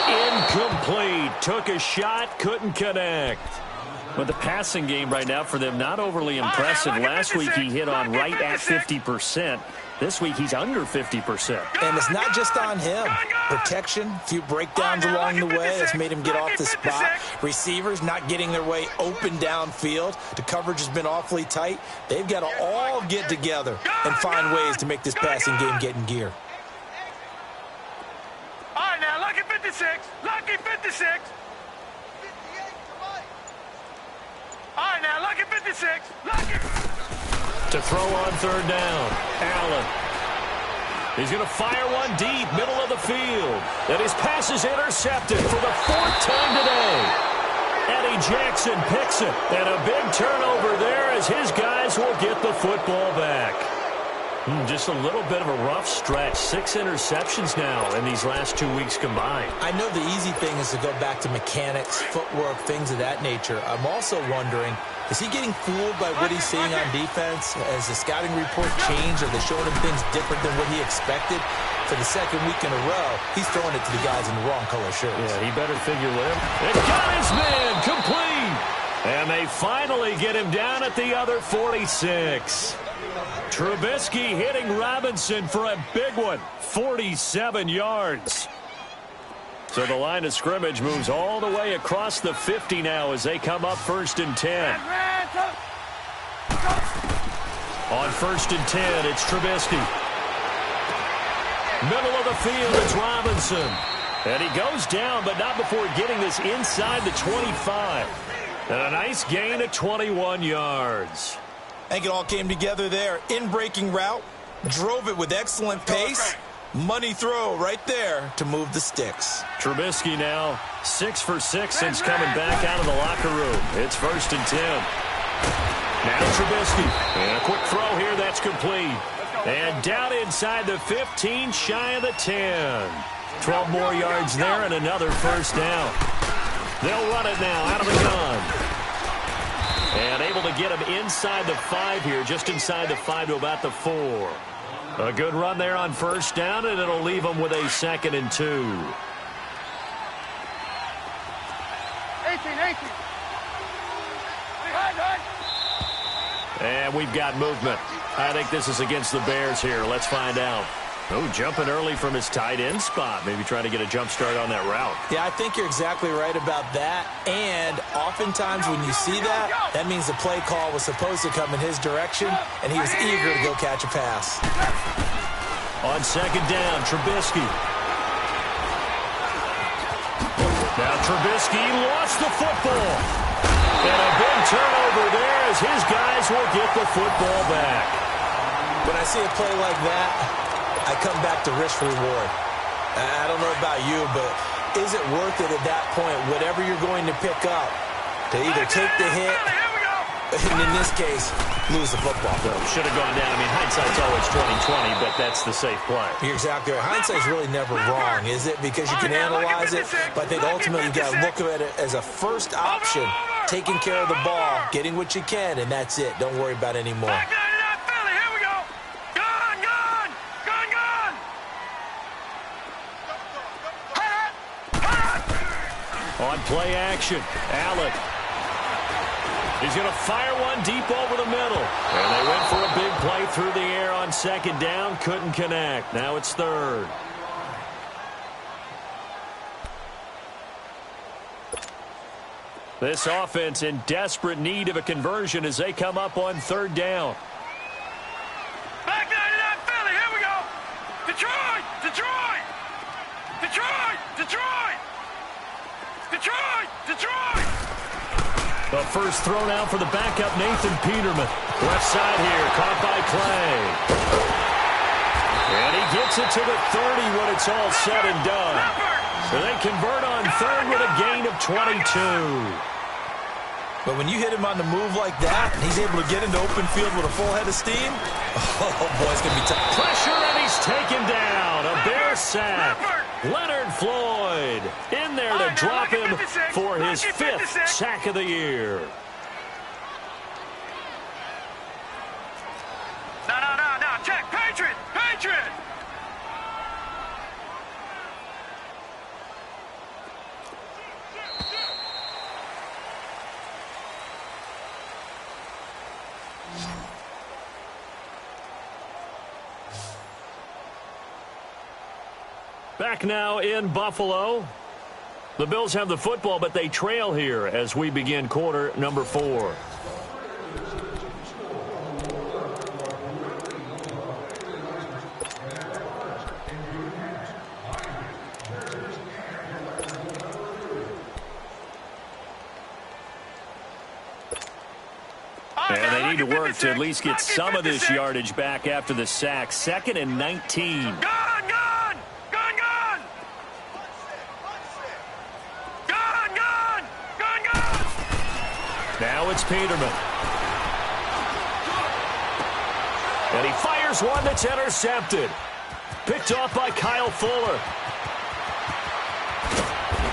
[SPEAKER 1] incomplete. Took a shot, couldn't connect. But the passing game right now for them, not overly impressive. Last week he hit on right at 50%. This week he's under 50%.
[SPEAKER 3] And it's not just on him. Protection, a few breakdowns along the way has made him get off the spot. Receivers not getting their way open downfield. The coverage has been awfully tight. They've got to all get together and find ways to make this passing game get in gear.
[SPEAKER 2] All right, now, lucky 56. Lucky 56. All right, now, lucky 56. Lucky.
[SPEAKER 1] To throw on 3rd down, Allen. He's going to fire one deep, middle of the field. And his pass is intercepted for the 4th time today. Eddie Jackson picks it. And a big turnover there as his guys will get the football back. Just a little bit of a rough stretch. 6 interceptions now in these last 2 weeks combined.
[SPEAKER 3] I know the easy thing is to go back to mechanics, footwork, things of that nature. I'm also wondering, is he getting fooled by what he's seeing on defense? Has the scouting report changed? Are they showing him things different than what he expected? For the 2nd week in a row, he's throwing it to the guys in the wrong color shirts.
[SPEAKER 1] Yeah, he better figure what him. And got his man complete. And they finally get him down at the other 46. Trubisky hitting Robinson for a big one, 47 yards. So the line of scrimmage moves all the way across the 50 now as they come up 1st and 10. On 1st and 10, it's Trubisky. Middle of the field, it's Robinson. And he goes down, but not before getting this inside the 25. And a nice gain of 21 yards.
[SPEAKER 3] I think it all came together there. In-breaking route, drove it with excellent pace. Money throw right there to move the sticks.
[SPEAKER 1] Trubisky now 6 for 6 since coming back out of the locker room. It's 1st and 10. Now Trubisky. And a quick throw here that's complete. And down inside the 15, shy of the 10. 12 more yards there and another 1st down. They'll run it now out of the gun. And able to get him inside the 5 here, just inside the 5 to about the 4. A good run there on 1st down, and it'll leave them with a 2nd and 2.
[SPEAKER 2] 18.
[SPEAKER 1] And we've got movement. I think this is against the Bears here. Let's find out. Oh, jumping early from his tight end spot. Maybe trying to get a jump start on that route.
[SPEAKER 3] Yeah, I think you're exactly right about that. And oftentimes when you see that, that means the play call was supposed to come in his direction, and he was eager to go catch a pass.
[SPEAKER 1] On 2nd down, Trubisky. Now Trubisky lost the football. And a big turnover there as his guys will get the football back.
[SPEAKER 3] When I see a play like that, I come back to risk reward. I don't know about you, but is it worth it at that point, whatever you're going to pick up, to either take the hit, and in this case, lose the football?
[SPEAKER 1] Well, should have gone down. I mean, hindsight's always 20/20, but that's the safe play.
[SPEAKER 3] You're exactly right. Hindsight's really never wrong, is it? Because you can analyze it, but I think ultimately you've got to look at it as a first option, taking care of the ball, getting what you can, and that's it. Don't worry about any more.
[SPEAKER 1] On play action, Allen. He's going to fire one deep over the middle. And they went for a big play through the air on 2nd down. Couldn't connect. Now it's 3rd. This offense in desperate need of a conversion as they come up on 3rd down.
[SPEAKER 2] Back 99 Philly, here we go. Detroit!
[SPEAKER 1] The first throw down for the backup, Nathan Peterman. Left side here, caught by Clay. And he gets it to the 30 when it's all said and done. So they convert on 3rd with a gain of 22.
[SPEAKER 3] But when you hit him on the move like that, and he's able to get into open field with a full head of steam, oh, boy, it's going to be tough.
[SPEAKER 1] Pressure, and he's taken down. A Bear sack. Leonard Floyd in there to drop him for his 5th sack of the year.
[SPEAKER 2] No. Check. Patriot.
[SPEAKER 1] Back now in Buffalo. The Bills have the football, but they trail here as we begin quarter number 4. And they need to work to at least get some of this yardage back after the sack. 2nd and 19. Now it's Peterman. And he fires one that's intercepted. Picked off by Kyle Fuller.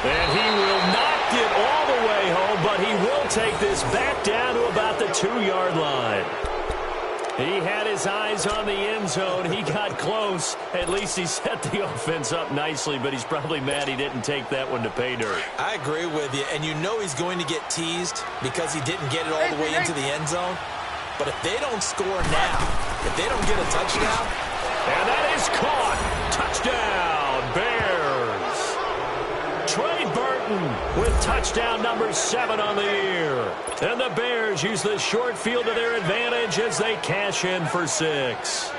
[SPEAKER 1] And he will not get all the way home, but he will take this back down to about the 2-yard line. He had his eyes on the end zone. He got close. At least he set the offense up nicely, but he's probably mad he didn't take that one to pay dirt.
[SPEAKER 3] I agree with you, and you know he's going to get teased because he didn't get it all the way into the end zone. But if they don't score now, if they don't get a touchdown.
[SPEAKER 1] And that is caught. Touchdown, Bears. Trey Burton with touchdown number 7 on the year. And the Bears use the short field to their advantage as they cash in for 6.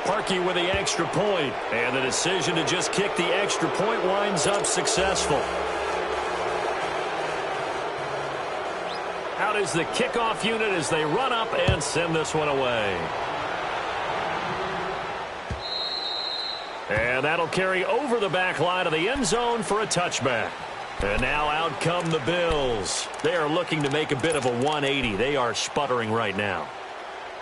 [SPEAKER 1] Parkey with the extra point, and the decision to just kick the extra point winds up successful. Out is the kickoff unit as they run up and send this one away. And that'll carry over the back line of the end zone for a touchback. And now out come the Bills. They are looking to make a bit of a 180. They are sputtering right now.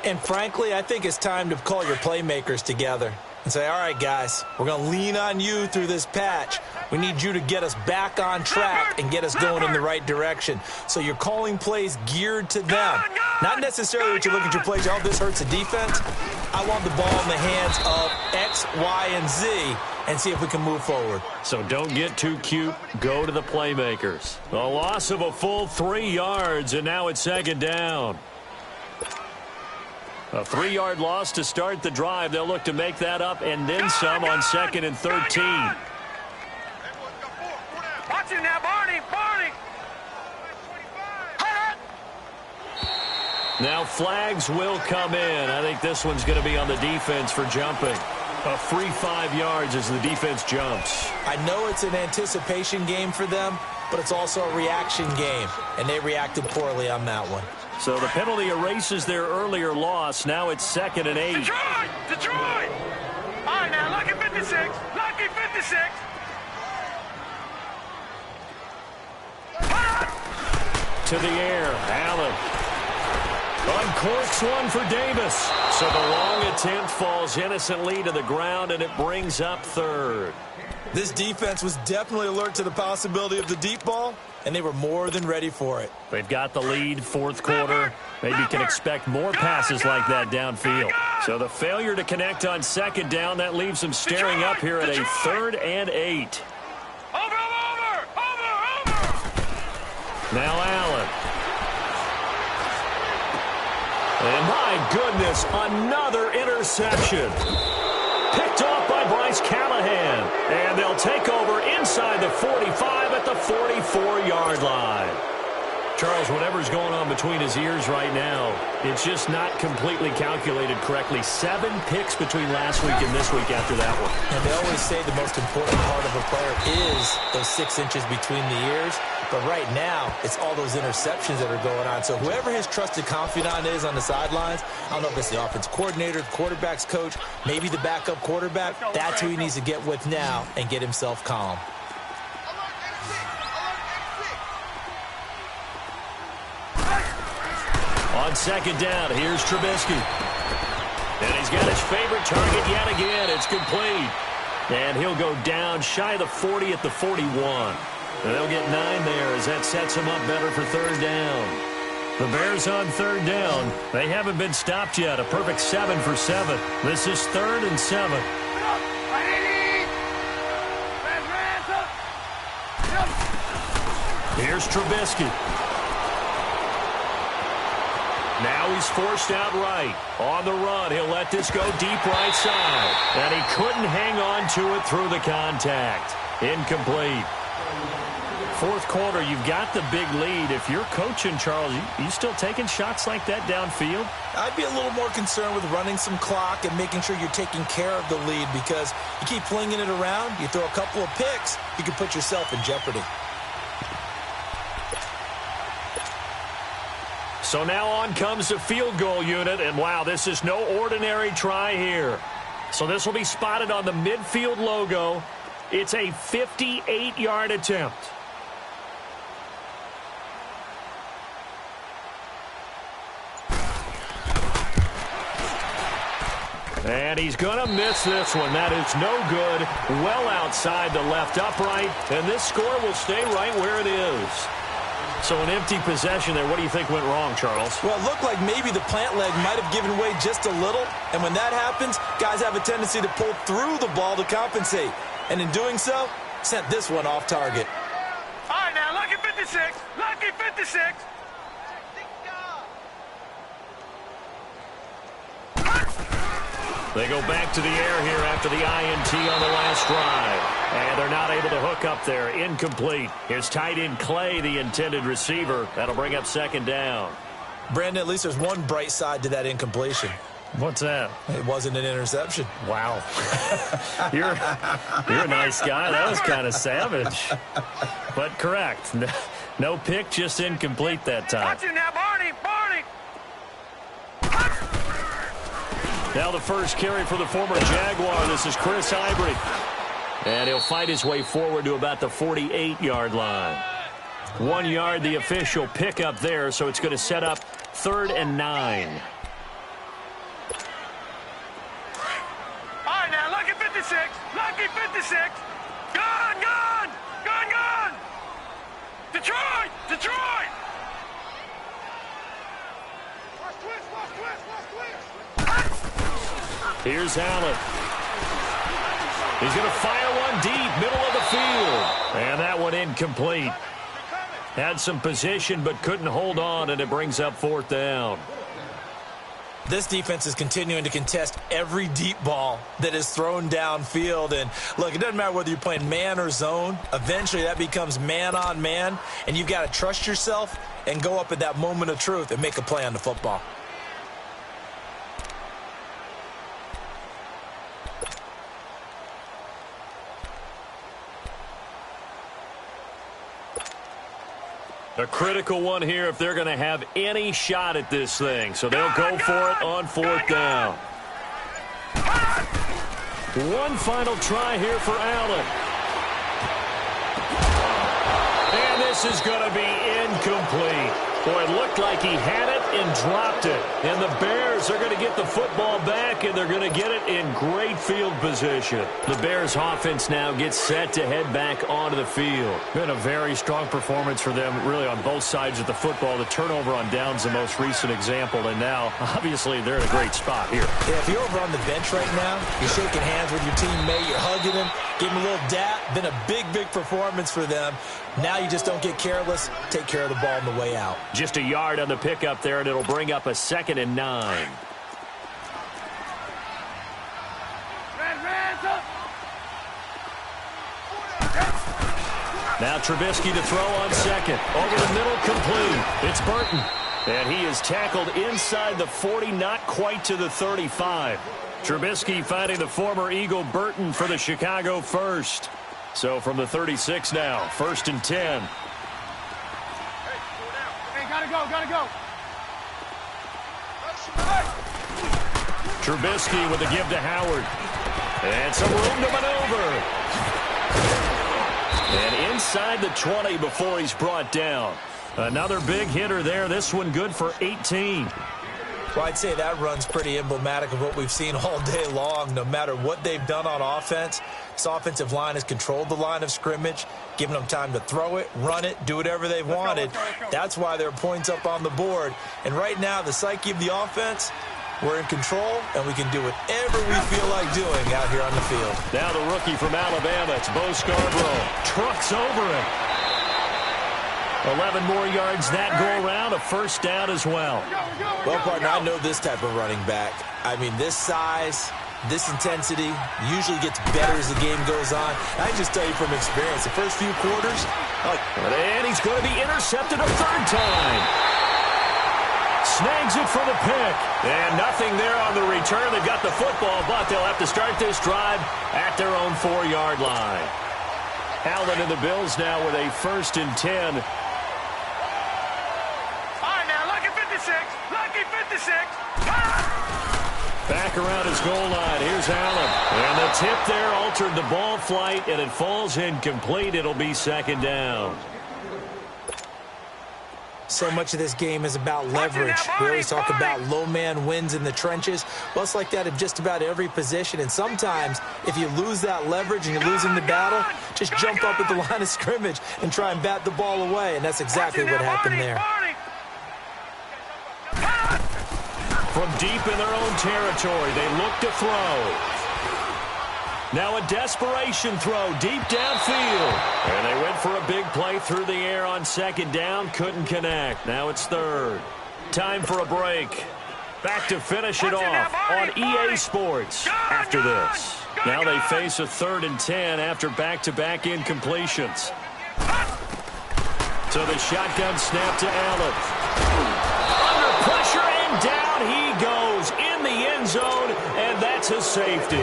[SPEAKER 3] And frankly, I think it's time to call your playmakers together and say, all right, guys, we're going to lean on you through this patch. We need you to get us back on track and get us going in the right direction. So you're calling plays geared to them. Not necessarily what you look at your plays, oh, this hurts the defense. I want the ball in the hands of X, Y, and Z and see if we can move forward.
[SPEAKER 1] So don't get too cute. Go to the playmakers. A loss of a full 3 yards, and now it's second down. A 3-yard loss to start the drive. They'll look to make that up and then some on 2nd and 13.
[SPEAKER 2] Watch it now, Barney.
[SPEAKER 1] Now flags will come in. I think this one's going to be on the defense for jumping. A free 5 yards as the defense jumps.
[SPEAKER 3] I know it's an anticipation game for them, but it's also a reaction game, and they reacted poorly on that one.
[SPEAKER 1] So the penalty erases their earlier loss. Now it's 2nd and 8.
[SPEAKER 2] Detroit! All right, now, lucky 56. Lucky 56.
[SPEAKER 1] To the air, Allen. Uncorks one for Davis. So the long attempt falls innocently to the ground, and it brings up 3rd.
[SPEAKER 3] This defense was definitely alert to the possibility of the deep ball, and they were more than ready for it.
[SPEAKER 1] They've got the lead, 4th quarter. Maybe you can expect more passes like that downfield. So the failure to connect on 2nd down, that leaves them staring up here at a 3rd and 8.
[SPEAKER 2] Over!
[SPEAKER 1] Now Allen. And my goodness, another interception. Picked off by Bryce Callahan. And they'll take over inside the 45 at the 44-yard line. Charles, whatever's going on between his ears right now, it's just not completely calculated correctly. 7 picks between last week and this week after that one.
[SPEAKER 3] And they always say the most important part of a player is those 6 inches between the ears. But right now, it's all those interceptions that are going on. So whoever his trusted confidant is on the sidelines, I don't know if it's the offense coordinator, the quarterback's coach, maybe the backup quarterback, that's who he needs to get with now and get himself calm.
[SPEAKER 1] On 2nd down, here's Trubisky. And he's got his favorite target yet again. It's complete. And he'll go down shy of the 40 at the 41. And they'll get 9 there as that sets him up better for 3rd down. The Bears on 3rd down. They haven't been stopped yet. A perfect 7 for 7. This is 3rd and 7. Here's Trubisky. Now he's forced out right. On the run, he'll let this go deep right side. And he couldn't hang on to it through the contact. Incomplete. 4th quarter, you've got the big lead. If you're coaching, Charles, you still taking shots like that downfield?
[SPEAKER 3] I'd be a little more concerned with running some clock and making sure you're taking care of the lead, because you keep flinging it around, you throw a couple of picks, you can put yourself in jeopardy.
[SPEAKER 1] So now on comes the field goal unit, and wow, this is no ordinary try here. So this will be spotted on the midfield logo. It's a 58-yard attempt. And he's going to miss this one. That is no good. Well outside the left upright, and this score will stay right where it is. So an empty possession there. What do you think went wrong, Charles?
[SPEAKER 3] Well, it looked like maybe the plant leg might have given way just a little. And when that happens, guys have a tendency to pull through the ball to compensate. And in doing so, sent this one off target.
[SPEAKER 2] All right, now, lucky 56. Lucky 56.
[SPEAKER 1] They go back to the air here after the INT on the last drive. And they're not able to hook up there. Incomplete. Here's tight end Clay, the intended receiver. That'll bring up 2nd down.
[SPEAKER 3] Brandon, at least there's one bright side to that incompletion.
[SPEAKER 1] What's that?
[SPEAKER 3] It wasn't an interception.
[SPEAKER 1] Wow. You're a nice guy. That was kind of savage. But correct. No pick, just incomplete that time.
[SPEAKER 2] Watch it now, Barney.
[SPEAKER 1] Now the first carry for the former Jaguar. This is Chris Ivory. And he'll fight his way forward to about the 48-yard line. 1 yard, the official pickup there, so it's going to set up 3rd and 9.
[SPEAKER 2] All right, now, lucky 56. Lucky 56. Gone. Detroit.
[SPEAKER 1] Here's Allen. He's going to fire one deep, middle of the field. And that one incomplete. Had some position but couldn't hold on, and it brings up 4th down.
[SPEAKER 3] This defense is continuing to contest every deep ball that is thrown downfield. And, look, it doesn't matter whether you're playing man or zone. Eventually that becomes man on man, and you've got to trust yourself and go up at that moment of truth and make a play on the football.
[SPEAKER 1] A critical one here if they're going to have any shot at this thing. So they'll go for it on 4th down. One final try here for Allen. And this is going to be incomplete. Boy, it looked like he had it and dropped it. And the Bears are going to get the football back, and they're going to get it in great field position. The Bears offense now gets set to head back onto the field. Been a very strong performance for them, really, on both sides of the football. The turnover on downs, the most recent example, and now, obviously, they're in a great spot here.
[SPEAKER 3] Yeah, if you're over on the bench right now, you're shaking hands with your teammate, you're hugging him, giving him a little dap. Been a big performance for them. Now you just don't get careless. Take care of the ball on the way out.
[SPEAKER 1] Just a yard on the pickup there, and it'll bring up a 2nd and 9. Now Trubisky to throw on 2nd. Over the middle, complete. It's Burton. And he is tackled inside the 40, not quite to the 35. Trubisky finding the former Eagle Burton for the Chicago first. So from the 36 now, 1st and 10.
[SPEAKER 2] Hey, gotta go.
[SPEAKER 1] Trubisky with a give to Howard. And some room to maneuver. And inside the 20 before he's brought down. Another big hitter there. This one good for 18.
[SPEAKER 3] Well, I'd say that run's pretty emblematic of what we've seen all day long. No matter what they've done on offense, this offensive line has controlled the line of scrimmage, given them time to throw it, run it, do whatever they wanted. That's why there are points up on the board. And right now, the psyche of the offense, we're in control, and we can do whatever we feel like doing out here on the field.
[SPEAKER 1] Now the rookie from Alabama, it's Bo Scarborough. Trucks over it. 11 more yards that go around, a 1st down as well.
[SPEAKER 3] Well, partner, I know this type of running back. I mean, this size, this intensity usually gets better as the game goes on. I can just tell you from experience, the first few quarters.
[SPEAKER 1] And he's going to be intercepted a 3rd time. Snags it for the pick. And nothing there on the return. They've got the football, but they'll have to start this drive at their own 4-yard line. Allen and the Bills now with a 1st and 10. Back around his goal line. Here's Allen. And the tip there altered the ball flight, and it falls incomplete. It'll be 2nd down.
[SPEAKER 3] So much of this game is about leverage. We always talk about low man wins in the trenches. Well, it's like that in just about every position. And sometimes, if you lose that leverage and you're losing the battle, just jump up at the line of scrimmage and try and bat the ball away. And that's exactly what happened there.
[SPEAKER 1] From deep in their own territory, they look to throw. Now a desperation throw deep downfield. And they went for a big play through the air on 2nd down. Couldn't connect. Now it's 3rd. Time for a break. Back to finish it off on EA Sports after this. Now they face a 3rd and 10 after back-to-back incompletions. So the shotgun snap to Allen. Under pressure and down he goes in the end end zone, and that's a safety.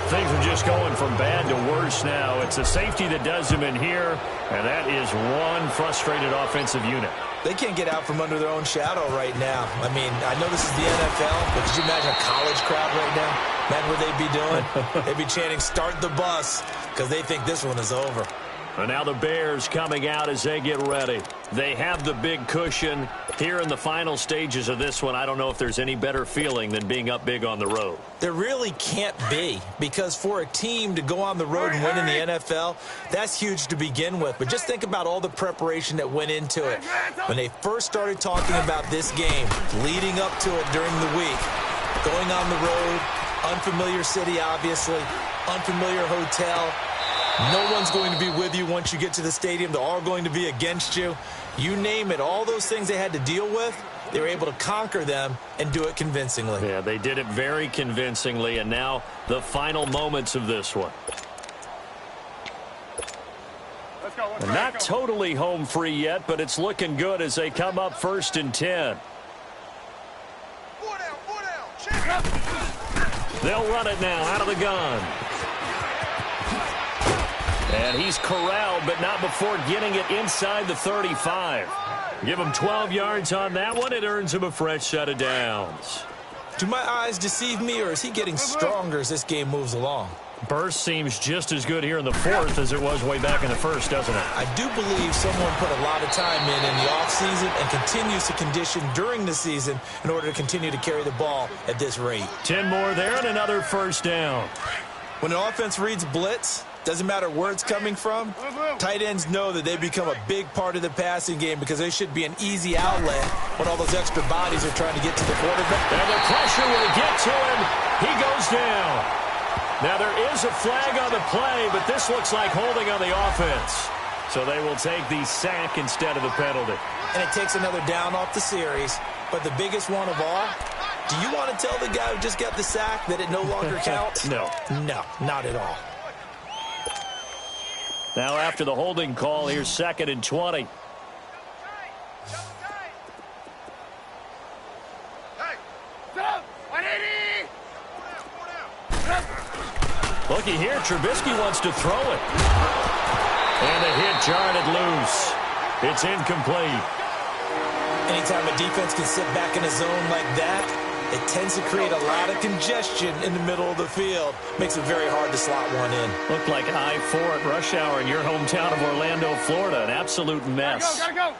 [SPEAKER 1] Things are just going from bad to worse now. It's a safety that does them in here, and that is one frustrated offensive unit.
[SPEAKER 3] They can't get out from under their own shadow right now. I mean, I know this is the NFL, but could you imagine a college crowd right now? Imagine what they'd be doing. They'd be chanting, "Start the bus," because they think this one is over.
[SPEAKER 1] And now the Bears coming out as they get ready. They have the big cushion. Here in the final stages of this one, I don't know if there's any better feeling than being up big on the road.
[SPEAKER 3] There really can't be, because for a team to go on the road and win in the NFL, that's huge to begin with. But just think about all the preparation that went into it. When they first started talking about this game, leading up to it during the week, going on the road, unfamiliar city, obviously, unfamiliar hotel. No one's going to be with you once you get to the stadium. They're all going to be against you. You name it, all those things they had to deal with, they were able to conquer them and do it convincingly.
[SPEAKER 1] Yeah, they did it very convincingly, and now the final moments of this one. And not totally home free yet, but it's looking good as they come up 1st and 10. They'll run it now out of the gun. And he's corralled, but not before getting it inside the 35. Give him 12 yards on that one. It earns him a fresh set of downs.
[SPEAKER 3] Do my eyes deceive me, or is he getting stronger as this game moves along?
[SPEAKER 1] Burst seems just as good here in the 4th as it was way back in the 1st, doesn't it?
[SPEAKER 3] I do believe someone put a lot of time in the offseason and continues to condition during the season in order to continue to carry the ball at this rate.
[SPEAKER 1] 10 more there and another 1st down.
[SPEAKER 3] When an offense reads blitz, doesn't matter where it's coming from, tight ends know that they become a big part of the passing game because they should be an easy outlet when all those extra bodies are trying to get to the quarterback.
[SPEAKER 1] And the pressure will get to him. He goes down. Now there is a flag on the play, but this looks like holding on the offense. So they will take the sack instead of the penalty.
[SPEAKER 3] And it takes another down off the series. But the biggest one of all, do you want to tell the guy who just got the sack that it no longer counts?
[SPEAKER 1] No.
[SPEAKER 3] No, not at all.
[SPEAKER 1] Now after the holding call, here's 2nd and 20. Looky here, Trubisky wants to throw it. And the hit jarred it loose. It's incomplete.
[SPEAKER 3] Anytime a defense can sit back in a zone like that, it tends to create a lot of congestion in the middle of the field. Makes it very hard to slot one in.
[SPEAKER 1] Looked like I-4 at rush hour in your hometown of Orlando, Florida. An absolute mess.
[SPEAKER 2] Gotta go.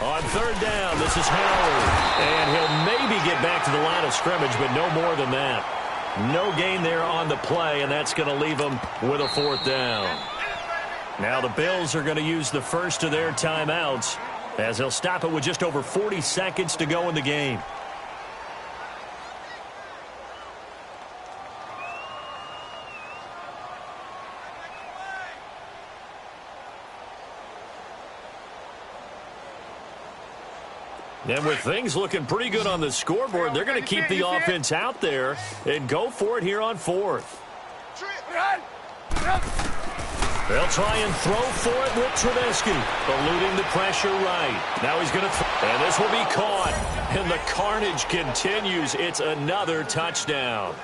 [SPEAKER 1] On 3rd down, this is Howard. And he'll maybe get back to the line of scrimmage, but no more than that. No gain there on the play, and that's going to leave him with a 4th down. Now the Bills are going to use the first of their timeouts as they'll stop it with just over 40 seconds to go in the game. And with things looking pretty good on the scoreboard, they're going to keep the offense out there and go for it here on 4th. They'll try and throw for it with Trubisky, eluding the pressure right. Now he's going to throw, and this will be caught. And the carnage continues. It's another touchdown.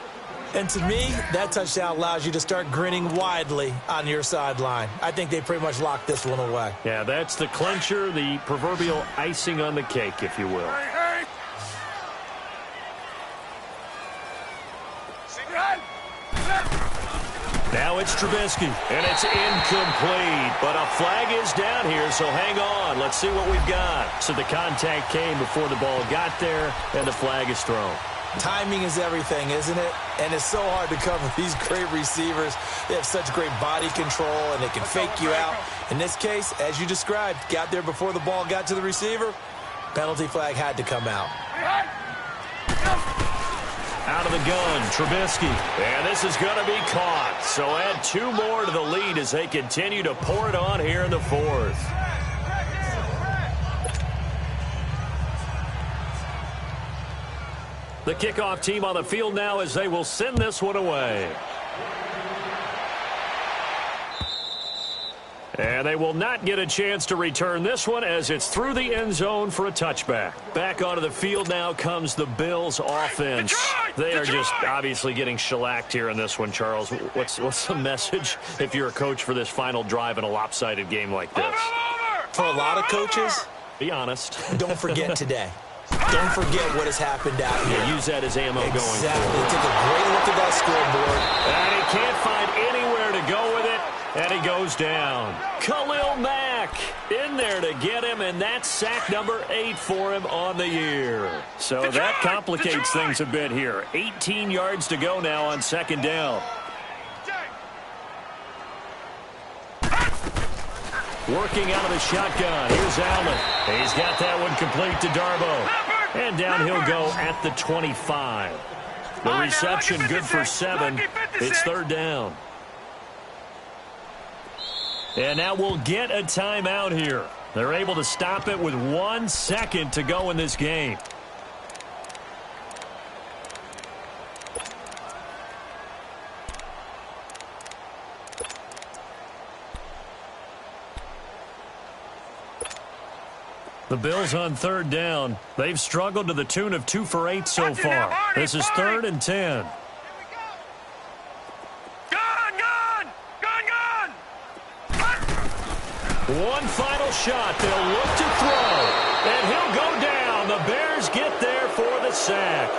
[SPEAKER 3] And to me, that touchdown allows you to start grinning widely on your sideline. I think they pretty much locked this one away.
[SPEAKER 1] Yeah, that's the clincher, the proverbial icing on the cake, if you will. Now it's Trubisky, and it's incomplete. But a flag is down here, so hang on. Let's see what we've got. So the contact came before the ball got there, and the flag is thrown.
[SPEAKER 3] Timing is everything, isn't it? And it's so hard to cover these great receivers. They have such great body control, and they can fake you out. In this case, as you described, got there before the ball got to the receiver. Penalty flag had to come out.
[SPEAKER 1] Out of the gun, Trubisky. And this is going to be caught. So add 2 more to the lead as they continue to pour it on here in the 4th. The kickoff team on the field now as they will send this one away. And they will not get a chance to return this one as it's through the end zone for a touchback. Back onto the field now comes the Bills offense. They are just obviously getting shellacked here in this one, Charles. What's the message if you're a coach for this final drive in a lopsided game like this?
[SPEAKER 3] For a lot of coaches,
[SPEAKER 1] be honest.
[SPEAKER 3] Don't forget today. Don't forget what has happened out here.
[SPEAKER 1] Yeah, use that as ammo going forward.
[SPEAKER 3] Exactly. Take a great look at that scoreboard.
[SPEAKER 1] And he can't find anywhere to go with it. And he goes down. Khalil Mack in there to get him, and that's sack number 8 for him on the year. So that complicates things a bit here. 18 yards to go now on second down. Working out of the shotgun. Here's Allen. He's got that one complete to Darbo. And down he'll go at the 25. The reception good for 7. It's third down. And now we'll get a timeout here. They're able to stop it with 1 second to go in this game. The Bills on third down. They've struggled to the tune of 2 for 8 so far. This is 3rd and 10. One final shot. They'll look to throw. And he'll go down. The Bears get there for the sack.